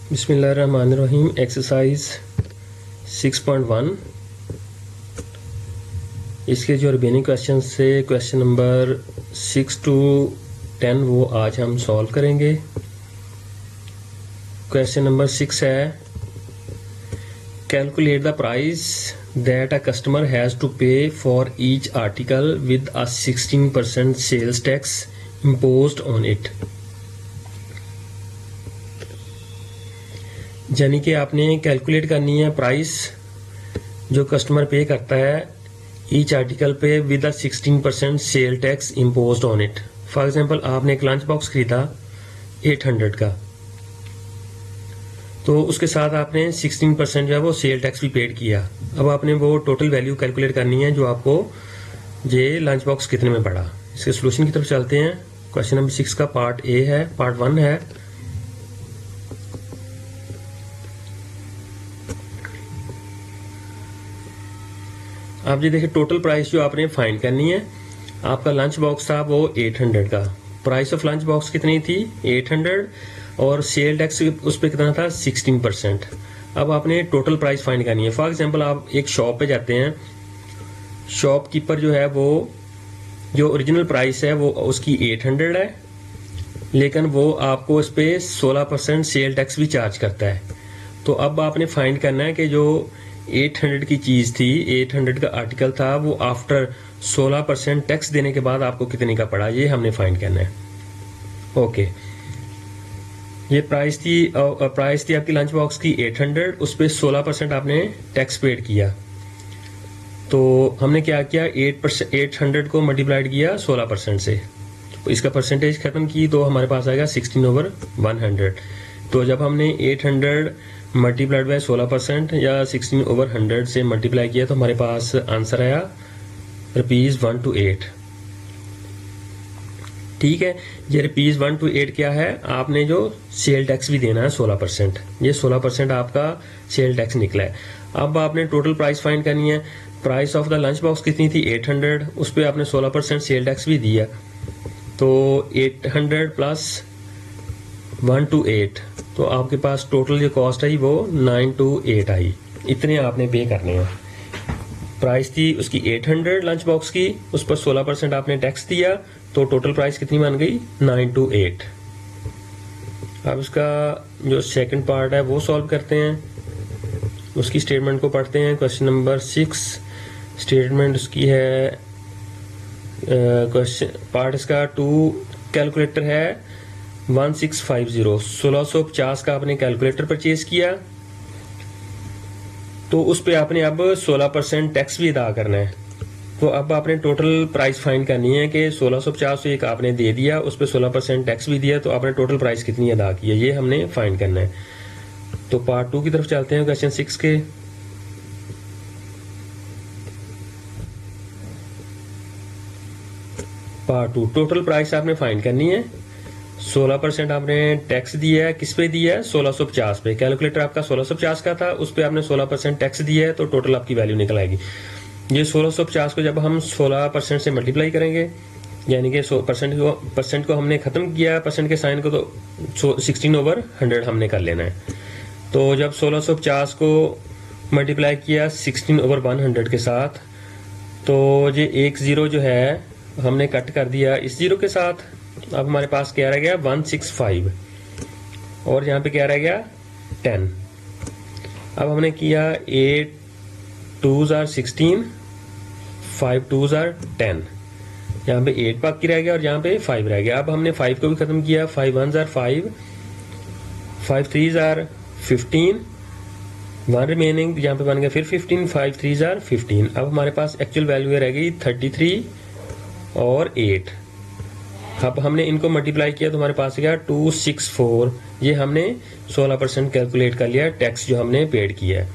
बिस्मिल्लाहिर्रहमानिर्रहीम। एक्सरसाइज 6.1, इसके जो रिमेनिंग क्वेश्चन से क्वेश्चन नंबर 6 to 10 वो आज हम सॉल्व करेंगे। क्वेश्चन नंबर 6 है, calculate the price that a customer has to pay for each article with a 16% sales tax imposed on it. यानी कि आपने कैलकुलेट करनी है प्राइस जो कस्टमर पे करता है ईच आर्टिकल पे with a 16% sale tax imposed on it. For example आपने एक लंच बॉक्स खरीदा 800 का, तो उसके साथ आपने 16% जो है वो सेल टैक्स भी पेड किया। अब आपने वो टोटल वैल्यू कैलकुलेट करनी है जो आपको ये लंच बॉक्स कितने में पड़ा। इसके सोल्यूशन की तरफ चलते हैं। क्वेश्चन नंबर 6 का पार्ट ए है, पार्ट 1 है। आप ये देखिए, टोटल प्राइस जो आपने फाइंड करनी है, आपका लंच बॉक्स था वो 800 का। प्राइस ऑफ लंच बॉक्स कितनी थी? 800, और सेल टैक्स उस पर कितना था? 16%। अब आपने टोटल प्राइस फाइंड करनी है। फॉर एग्जांपल आप एक शॉप पे जाते हैं, शॉपकीपर जो है वो जो ओरिजिनल प्राइस है वो उसकी 800 है, लेकिन वो आपको इस पे 16% सेल टैक्स भी चार्ज करता है। तो अब आपने फाइंड करना है कि जो 800 की चीज थी, 800 का आर्टिकल था, वो आफ्टर 16% टैक्स देने के बाद आपको कितने का पड़ा, ये हमने फाइंड करना है। ओके, ये प्राइस थी आपकी लंच बॉक्स की 800, उस पर 16% आपने टैक्स पेड किया। तो हमने क्या किया, 800 को मल्टीप्लाइड किया 16% से, तो इसका परसेंटेज खत्म की तो हमारे पास आएगा 16/100। तो जब हमने 800 मल्टीप्लाइड बाय 16% या 16/100 से मल्टीप्लाई किया तो हमारे पास आंसर आया ₹1 to 8। ठीक है, ये ₹1 to 8 क्या है, आपने जो सेल टैक्स भी देना है 16%, ये 16% आपका सेल टैक्स निकला है। अब आपने टोटल प्राइस फाइंड करनी है। Price of the lunch box कितनी थी? 800, उस पर आपने 16% सेल टैक्स भी दिया, तो 800 प्लस 1 to 8, तो आपके पास टोटल जो कॉस्ट आई वो 9 to 8 आई। इतने आपने पे करने हैं। प्राइस थी उसकी 800 लंच बॉक्स की, उस पर 16% आपने टैक्स दिया, तो टोटल प्राइस कितनी बन गई? 9 to 8। अब इसका जो सेकंड पार्ट है वो सॉल्व करते हैं, उसकी स्टेटमेंट को पढ़ते हैं। क्वेश्चन नंबर 6 स्टेटमेंट उसकी है, क्वेश्चन पार्ट इसका 2 कैलकुलेटर है 1650, 1650 का आपने कैलकुलेटर परचेज किया, तो उस पे आपने अब 16% टैक्स भी अदा करना है। तो अब आपने टोटल प्राइस फाइंड करनी है कि 1650 एक आपने दे दिया, उस पे 16% टैक्स भी दिया, तो आपने टोटल प्राइस कितनी अदा की है, ये हमने फाइंड करना है। तो पार्ट 2 की तरफ चलते हैं क्वेश्चन 6 के। पार्ट 2, टोटल प्राइस आपने फाइंड करनी है। 16% आपने टैक्स दिया है, किस पे दिया है? 1650 पे। कैलकुलेटर आपका 1650 का था, उस पे आपने 16% टैक्स दिया है, तो टोटल आपकी वैल्यू निकल आएगी। ये 1650 को जब हम 16% से मल्टीप्लाई करेंगे, यानी कि परसेंट को हमने खत्म किया, परसेंट के साइन को, तो 16/100 हमने कर लेना है। तो जब 1650 को मल्टीप्लाई किया 16/100 के साथ, तो ये एक जीरो जो है हमने कट कर दिया इस जीरो के साथ। अब हमारे पास क्या रह गया? 165, और यहाँ पे क्या रह गया? 10। अब हमने किया 8 2s are 16, 5 2s are 10, यहाँ पे 8 बाकी रह गया और यहाँ पे 5 रह गया। अब हमने 5 को भी खत्म किया, 5 1s are 5, 5 3s are 15, 1 remaining, यहाँ पे बन गया फिर 15, 5 3s are 15। अब हमारे पास एक्चुअल वैल्यू रह गई 33 और 8। अब हमने इनको मल्टीप्लाई किया तो हमारे पास गया 264। ये हमने 16% कैलकुलेट कर लिया टैक्स जो हमने पेड किया है।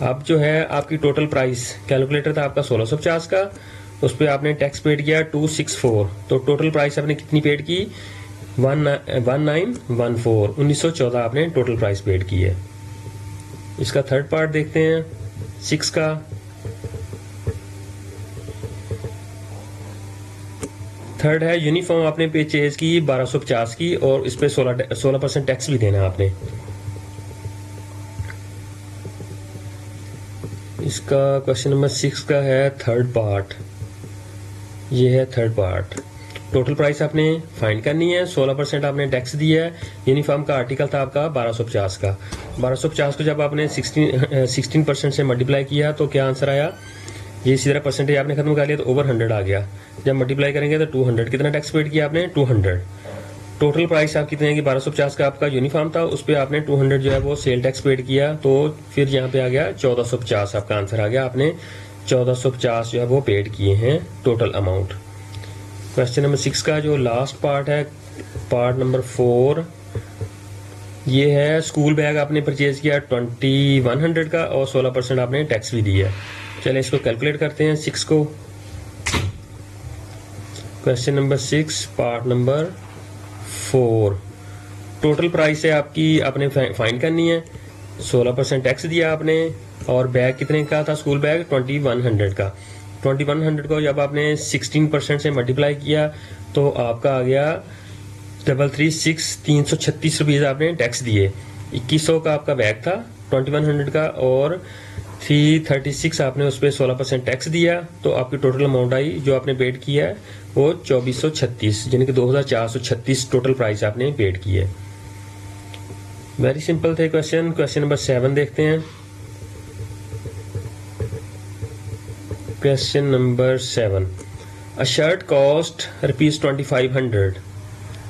अब जो है आपकी टोटल प्राइस, कैलकुलेटर था आपका 1650 का, उस पर आपने टैक्स पेड किया 264, तो टोटल प्राइस आपने कितनी पेड की? 1914, 1914 आपने टोटल प्राइस पेड की है। इसका थर्ड पार्ट देखते हैं 6 का। थर्ड है यूनिफॉर्म आपने परचेज की 1250 की, और इस पे 16% टैक्स भी देना आपने। इसका क्वेश्चन नंबर 6 का है थर्ड पार्ट। ये है थर्ड पार्ट। टोटल प्राइस आपने फाइंड करनी है, 16% आपने टैक्स दिया है। यूनिफॉर्म का आर्टिकल था आपका 1250 का। 1250 को जब आपने 16% से मल्टीप्लाई किया तो क्या आंसर आया, ये इसी तरह परसेंटेज आपने खत्म कर लिया तो ओवर 100 आ गया। जब मल्टीप्लाई करेंगे तो 200, कितना टैक्स पेड किया आपने, 200। टोटल प्राइस आपकी कितनी है कि 1250 का आपका यूनिफॉर्म था, उस पर आपने 200 जो है वो सेल टैक्स पेड किया, तो फिर यहाँ पे आ गया 1450 आपका आंसर आ गया। आपने 1450 जो है वो पेड किए हैं टोटल अमाउंट। क्वेश्चन नंबर 6 का जो लास्ट पार्ट है, पार्ट नंबर 4, ये है स्कूल बैग आपने परचेज किया 2100 का और 16% आपने टैक्स भी दिया है। चलिए इसको कैलकुलेट करते हैं 6 को। Question number 6 part number 4, total price है आपकी, आपने फाइंड करनी है। 16% टैक्स दिया आपने और बैग कितने का था, स्कूल बैग 2100 का। 2100 को जब आपने 16% से मल्टीप्लाई किया तो आपका आ गया 336 रुपीज़ आपने टैक्स दिए। 2100 का आपका बैग था 2100 का और 336 आपने उस पर 16% टैक्स दिया, तो आपकी टोटल अमाउंट आई जो आपने पेड किया है वो 2436, यानी कि 2436 टोटल प्राइस आपने पेड की है। वेरी सिंपल थे क्वेश्चन। क्वेश्चन नंबर 7 देखते हैं। क्वेश्चन नंबर 7, अ शर्ट कॉस्ट ₹2500।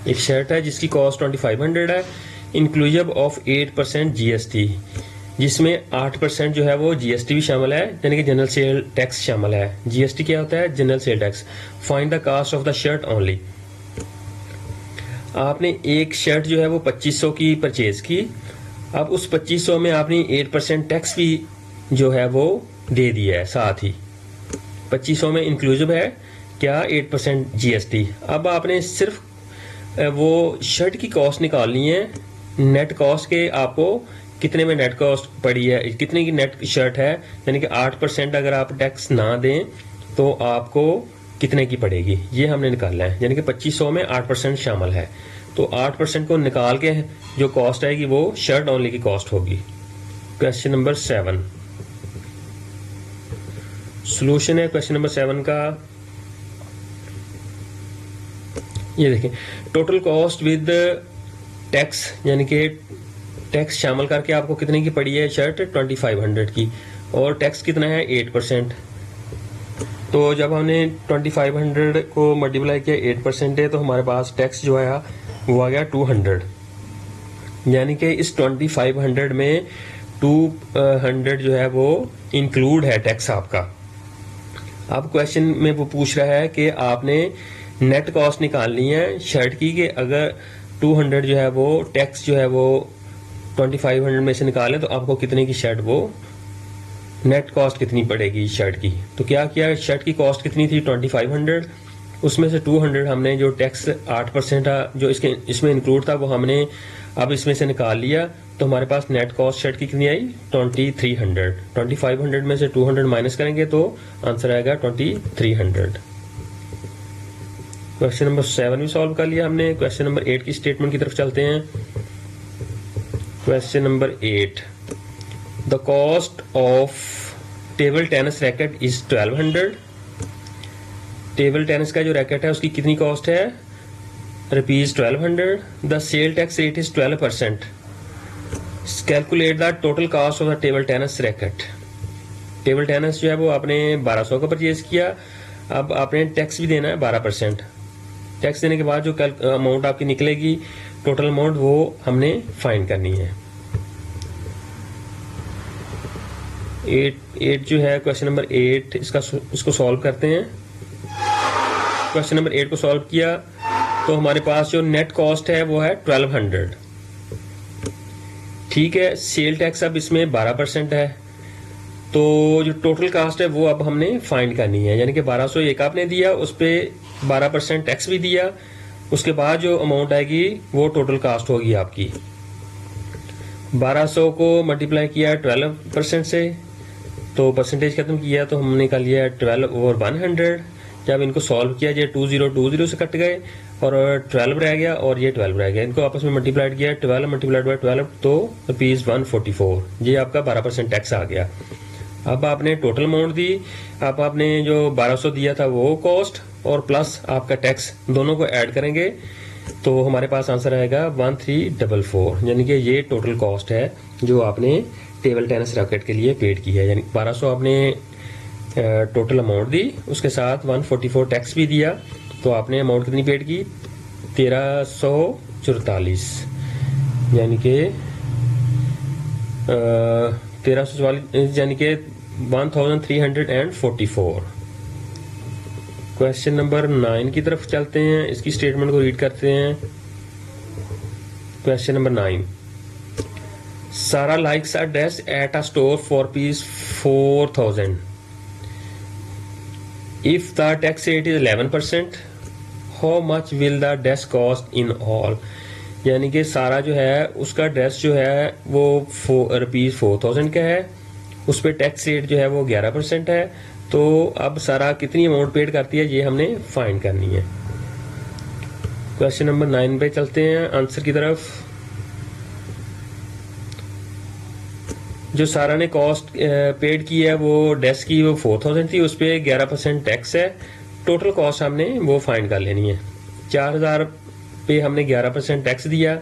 एक शर्ट है जिसकी कॉस्ट 2500 है, इंक्लूसिव ऑफ 8% GST, जिसमें 8% जो है वो GST भी शामिल है, यानी कि जनरल सेल टैक्स शामिल है। GST क्या होता है, general sale tax. Find the cost of the shirt only. आपने एक शर्ट जो है वो 2500 की परचेज की, अब उस 2500 में आपने 8% टैक्स भी जो है वो दे दिया है साथ ही। 2500 में इंक्लूसिव है क्या, 8% GST। अब आपने सिर्फ वो शर्ट की कॉस्ट निकालनी है, नेट कॉस्ट के आपको कितने में नेट कॉस्ट पड़ी है, कितने की नेट शर्ट है, यानी कि 8% अगर आप टैक्स ना दें तो आपको कितने की पड़ेगी, ये हमने निकालना है। यानी कि 2500 में 8% शामिल है, तो 8% को निकाल के जो कॉस्ट आएगी वो शर्ट ओनली की कॉस्ट होगी। क्वेश्चन नंबर 7 सॉल्यूशन है क्वेश्चन नंबर 7 का। ये देखें, टोटल कॉस्ट विद टैक्स, यानी कि टैक्स शामिल करके आपको कितने की पड़ी है शर्ट, 2500 की, और टैक्स कितना है 8%। तो जब हमने 2500 को मल्टीप्लाई किया 8% है, तो हमारे पास टैक्स जो आया वो आ गया 200, यानी कि इस 2500 में 200 जो है वो इंक्लूड है टैक्स आपका। अब क्वेश्चन में वो पूछ रहा है कि आपने नेट कॉस्ट निकालनी है शर्ट की, कि अगर 200 जो है वो टैक्स जो है वो 2500 में से निकालें तो आपको कितने की शर्ट वो नेट कॉस्ट कितनी पड़ेगी शर्ट की। तो क्या किया, शर्ट की कॉस्ट कितनी थी 2500, उसमें से 200 हमने जो टैक्स 8% जो इसमें इंक्लूड था वो हमने अब इसमें से निकाल लिया, तो हमारे पास नेट कॉस्ट शर्ट की कितनी आई 2300। 2500 में से 200 माइनस करेंगे तो आंसर आएगा 2300। क्वेश्चन नंबर 7 भी सॉल्व कर लिया हमने। क्वेश्चन नंबर 8 की स्टेटमेंट की तरफ चलते हैं। Question number 8, the cost of table tennis racket is 1200। Table tennis का जो रैकेट है उसकी कितनी कॉस्ट है, ₹1200। The sale tax rate is 12%। Calculate the total cost of the table tennis racket. Table tennis जो है वो आपने 1200 का परचेज किया, अब आपने टैक्स भी देना है 12%। टैक्स देने के बाद जो अमाउंट आपकी निकलेगी टोटल अमाउंट वो हमने फाइंड करनी है। 8 जो है क्वेश्चन नंबर 8, इसको सॉल्व करते हैं। क्वेश्चन नंबर 8 को सॉल्व किया तो हमारे पास जो नेट कॉस्ट है वो है 1200। ठीक है, सेल टैक्स अब इसमें 12% है, तो जो टोटल कास्ट है वो अब हमने फाइंड करनी है, यानी कि 1200 एक आपने दिया, उस पर 12% टैक्स भी दिया, उसके बाद जो अमाउंट आएगी वो टोटल कास्ट होगी आपकी। 1200 को मल्टीप्लाई किया 12% से, तो परसेंटेज खत्म किया तो हमने निकाल लिया 12/100। जब इनको सॉल्व किया, ये 2020 से कट गए और 12 रह गया और ये 12 रह गया, इनको आपस में मल्टीप्लाइड किया 12 मल्टीप्लाइड बाय 12 तो ₹144, ये आपका 12% टैक्स आ गया। अब आपने टोटल अमाउंट दी, अब आपने जो 1200 दिया था वो कॉस्ट और प्लस आपका टैक्स दोनों को ऐड करेंगे तो हमारे पास आंसर आएगा 1344, यानी कि ये टोटल कॉस्ट है जो आपने टेबल टेनिस रैकेट के लिए पेड की है। यानी 1200 आपने टोटल अमाउंट दी, उसके साथ 144 टैक्स भी दिया, तो आपने अमाउंट कितनी पेड की 1344, यानी कि 1344 यानी कि 1344। क्वेश्चन नंबर 9 की तरफ चलते हैं, इसकी स्टेटमेंट को रीड करते हैं। क्वेश्चन नंबर 9, सारा likes a dress at a store for rupees 4000 if the tax rate is 11%, how much will the dress cost in all. यानी कि सारा जो है उसका ड्रेस जो है वो रुपीज 4000 का है, उस पर टैक्स रेट जो है वो 11% है, तो अब सारा कितनी अमाउंट पेड करती है ये हमने फाइंड करनी है। क्वेश्चन नंबर 9 पे चलते हैं आंसर की तरफ। जो सारा ने कॉस्ट पेड की है वो ड्रेस की वो 4000 थी, उस पर 11% टैक्स है, टोटल कॉस्ट हमने वो फाइंड कर लेनी है। 4000 पे हमने 11% टैक्स दिया,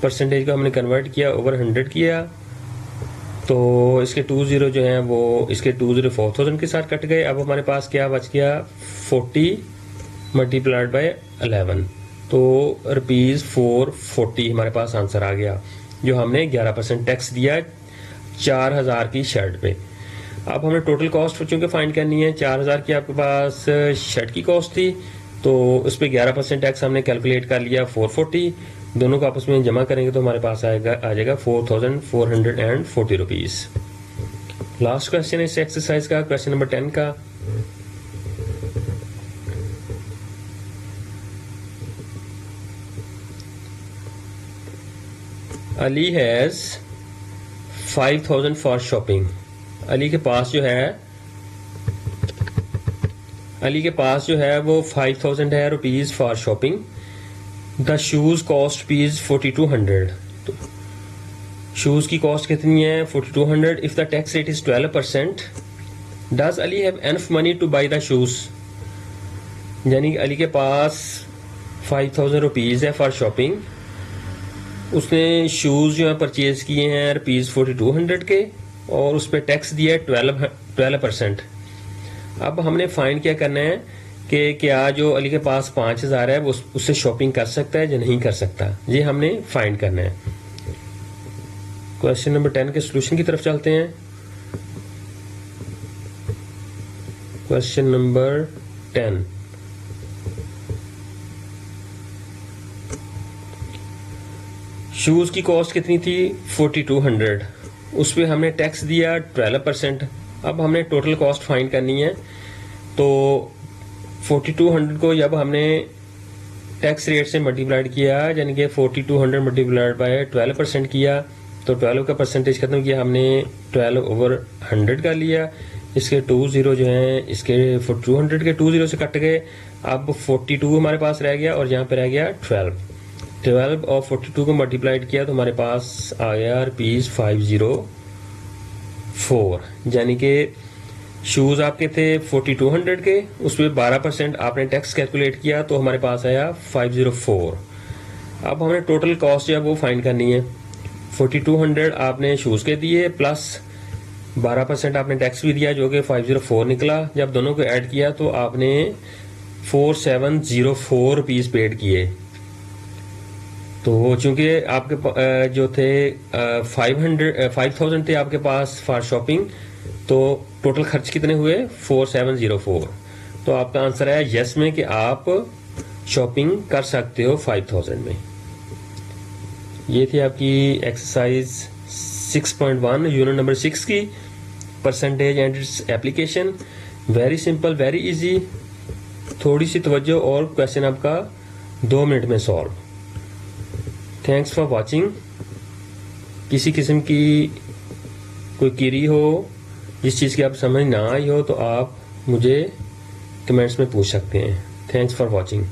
परसेंटेज को हमने कन्वर्ट किया ओवर 100 किया, तो इसके 20 जो हैं वो इसके 20 4000 के साथ कट गए। अब हमारे पास क्या बच गया 40 मल्टीप्लाइड बाय 11, तो रुपीज 440 हमारे पास आंसर आ गया, जो हमने 11% टैक्स दिया 4000 की शर्ट पे। अब हमें टोटल कॉस्ट चूंकि फाइंड करनी है, 4000 की आपके पास शर्ट की कॉस्ट थी, तो उस पर 11% टैक्स हमने कैलकुलेट कर लिया 440, दोनों को आपस में जमा करेंगे तो हमारे पास आ जाएगा 4440 रुपीज। लास्ट क्वेश्चन है इस एक्सरसाइज का, क्वेश्चन नंबर 10 का। Ali has 5000 for shopping. Ali के पास जो है वो 5000 है rupees for shopping. The shoes cost rupees 4200, तो शूज की कॉस्ट कितनी है 4200। If the tax rate is 12%, does Ali have enough money two by the shoes. यानी अली के पास 5000 रुपीज है फॉर शॉपिंग, उसने शूज जो है परचेज किए हैं रुपीज 4200 के, और उस पर टैक्स दिया है 12%। अब हमने फाइंड क्या करना है कि क्या जो अली के पास 5000 है वो उससे शॉपिंग कर सकता है या नहीं कर सकता, ये हमने फाइंड करना है। क्वेश्चन नंबर 10 के सॉल्यूशन की तरफ चलते हैं। क्वेश्चन नंबर 10, शूज की कॉस्ट कितनी थी 4200, उस पर हमने टैक्स दिया 12%। अब हमने टोटल कॉस्ट फाइंड करनी है, तो 4200 को जब हमने टैक्स रेट से मल्टीप्लाइड किया, यानी कि 4200 मल्टीप्लाइड बाय 12% किया, तो 12 का परसेंटेज खत्म किया हमने 12 ओवर 100 कर लिया। इसके 20 जो हैं इसके 4200 के 20 से कट गए, अब 42 हमारे पास रह गया और यहाँ पे रह गया 12 और 42 को मल्टीप्लाइड किया तो हमारे पास आ गया रुपीज 504। यानी कि शूज आपके थे 4200 के, उस पर 12% आपने टैक्स कैलकुलेट किया तो हमारे पास आया 504। अब हमें टोटल कॉस्ट जो है वो फाइंड करनी है। 4200 आपने शूज के दिए प्लस 12% आपने टैक्स भी दिया जो कि 504 निकला। जब दोनों को ऐड किया तो आपने 4704 रुपीज पेड किए। तो चूंकि आपके जो थे 5000 थे आपके पास फॉर शॉपिंग, तो टोटल खर्च कितने हुए 4704। तो आपका आंसर है यस में कि आप शॉपिंग कर सकते हो 5000 में। ये थी आपकी एक्सरसाइज 6.1 यूनिट नंबर 6 की percentage and its application. Very simple, very easy, थोड़ी सी तवज्जो और क्वेश्चन आपका 2 मिनट में सॉल्व। Thanks for watching. किसी किस्म की कोई क्वेरी हो, जिस चीज़ की आप समझ ना आई हो, तो आप मुझे कमेंट्स में पूछ सकते हैं। Thanks for watching.